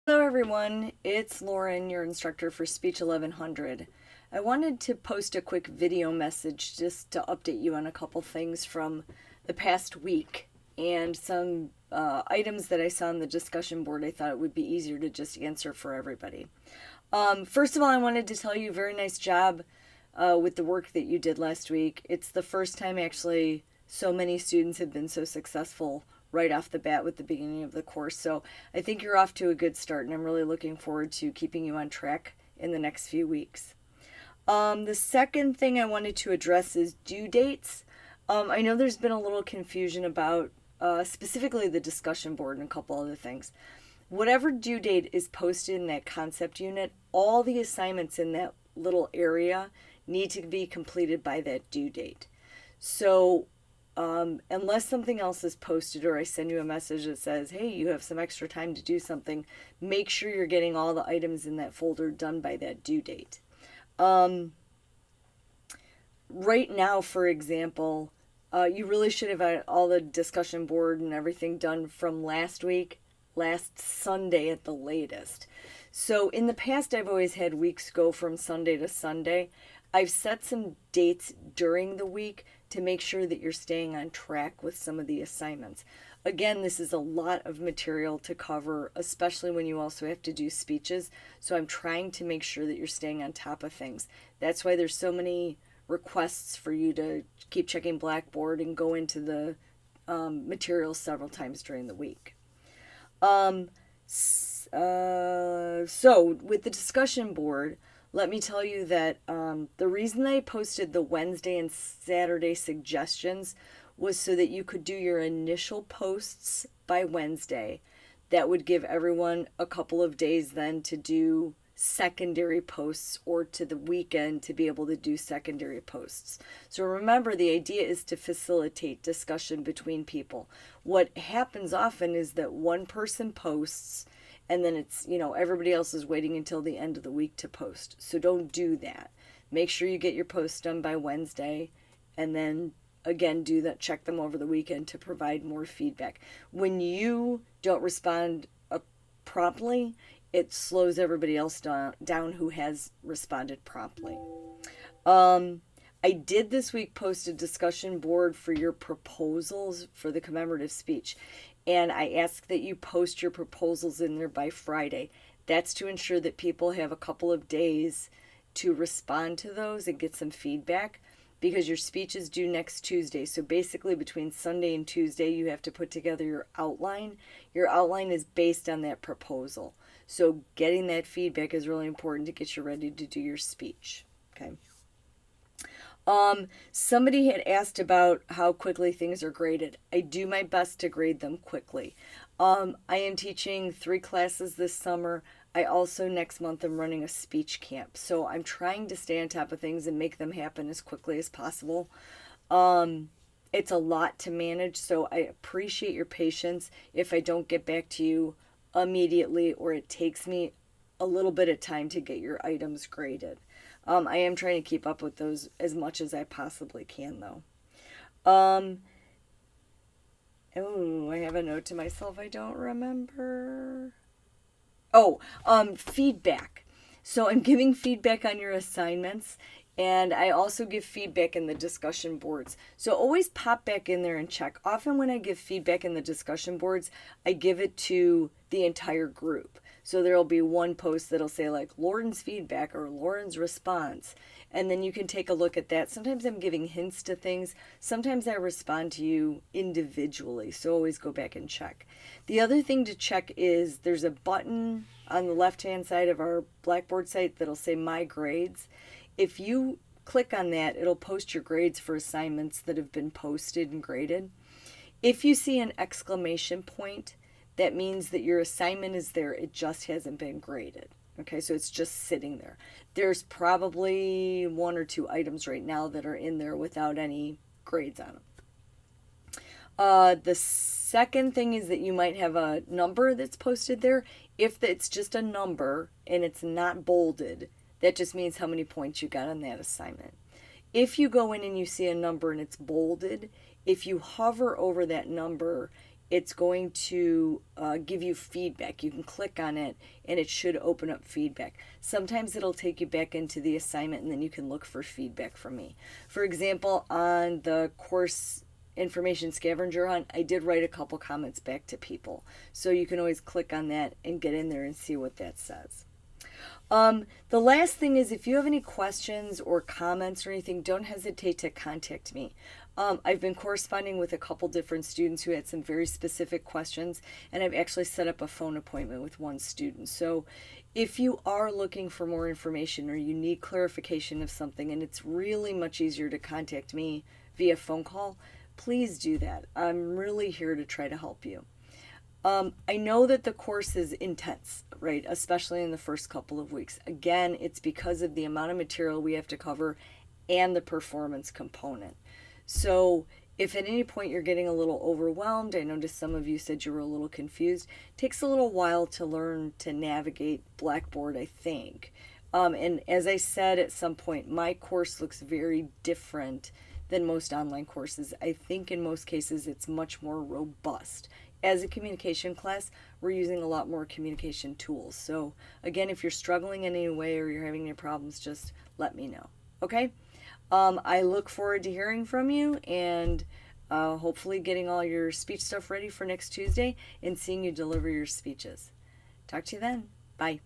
Hello everyone, it's Lauren, your instructor for Speech 1100. I wanted to post a quick video message just to update you on a couple things from the past week and some items that I saw on the discussion board. I thought it would be easier to just answer for everybody. First of all, I wanted to tell you, very nice job with the work that you did last week. It's the first time actually so many students have been so successful right off the bat with the beginning of the course. So I think you're off to a good start, and I'm really looking forward to keeping you on track in the next few weeks. The second thing I wanted to address is due dates. I know there's been a little confusion about specifically the discussion board and a couple other things. Whatever due date is posted in that concept unit, all the assignments in that little area need to be completed by that due date. So unless something else is posted or I send you a message that says, hey, you have some extra time to do something, make sure you're getting all the items in that folder done by that due date. Right now, for example, you really should have had all the discussion board and everything done from last week, last Sunday at the latest. So in the past, I've always had weeks go from Sunday to Sunday. I've set some dates during the week to make sure that you're staying on track with some of the assignments. Again, this is a lot of material to cover, especially when you also have to do speeches. So I'm trying to make sure that you're staying on top of things. That's why there's so many requests for you to keep checking Blackboard and go into the materials several times during the week. So with the discussion board, let me tell you that the reason I posted the Wednesday and Saturday suggestions was so that you could do your initial posts by Wednesday. That would give everyone a couple of days then to do secondary posts, or to the weekend to be able to do secondary posts. So remember, the idea is to facilitate discussion between people. What happens often is that one person posts and then it's, everybody else is waiting until the end of the week to post. So don't do that. Make sure you get your posts done by Wednesday, and then again do that, check them over the weekend to provide more feedback. When you don't respond promptly, it slows everybody else down who has responded promptly. I did this week post a discussion board for your proposals for the commemorative speech. And I ask that you post your proposals in there by Friday. That's to ensure that people have a couple of days to respond to those and get some feedback, because your speech is due next Tuesday. So basically between Sunday and Tuesday, you have to put together your outline. Your outline is based on that proposal. So getting that feedback is really important to get you ready to do your speech. Okay. Somebody had asked about how quickly things are graded. I do my best to grade them quickly. I am teaching 3 classes this summer. I also next month am running a speech camp. So I'm trying to stay on top of things and make them happen as quickly as possible. It's a lot to manage, so I appreciate your patience if I don't get back to you immediately, or it takes me a little bit of time to get your items graded. I am trying to keep up with those as much as I possibly can, though. I have a note to myself I don't remember. Feedback. So I'm giving feedback on your assignments, and I also give feedback in the discussion boards. So always pop back in there and check. Often when I give feedback in the discussion boards, I give it to the entire group. So there'll be one post that'll say like Lauren's feedback or Lauren's response. And then you can take a look at that. Sometimes I'm giving hints to things. Sometimes I respond to you individually. So always go back and check. The other thing to check is there's a button on the left-hand side of our Blackboard site that'll say My Grades. If you click on that, it'll post your grades for assignments that have been posted and graded. If you see an exclamation point, that means that your assignment is there. It just hasn't been graded. Okay, so it's just sitting there. There's probably 1 or 2 items right now that are in there without any grades on them. The second thing is that you might have a number that's posted there. If it's just a number and it's not bolded, that just means how many points you got on that assignment. If you go in and you see a number and it's bolded, if you hover over that number, it's going to give you feedback. You can click on it and it should open up feedback. Sometimes it'll take you back into the assignment and then you can look for feedback from me. For example, on the course information scavenger hunt, I did write a couple comments back to people. So you can always click on that and get in there and see what that says. The last thing is, if you have any questions or comments or anything, don't hesitate to contact me. I've been corresponding with a couple different students who had some very specific questions, and I've actually set up a phone appointment with one student. So if you are looking for more information or you need clarification of something, and it's really much easier to contact me via phone call, please do that. I'm really here to try to help you. I know that the course is intense, right? Especially in the first couple of weeks. Again, it's because of the amount of material we have to cover and the performance component. So if at any point you're getting a little overwhelmed, I noticed some of you said you were a little confused. It takes a little while to learn to navigate Blackboard, I think. And as I said at some point, my course looks very different than most online courses. I think in most cases it's much more robust. As a communication class, we're using a lot more communication tools. So again, if you're struggling in any way or you're having any problems, just let me know. Okay? I look forward to hearing from you and hopefully getting all your speech stuff ready for next Tuesday and seeing you deliver your speeches. Talk to you then. Bye.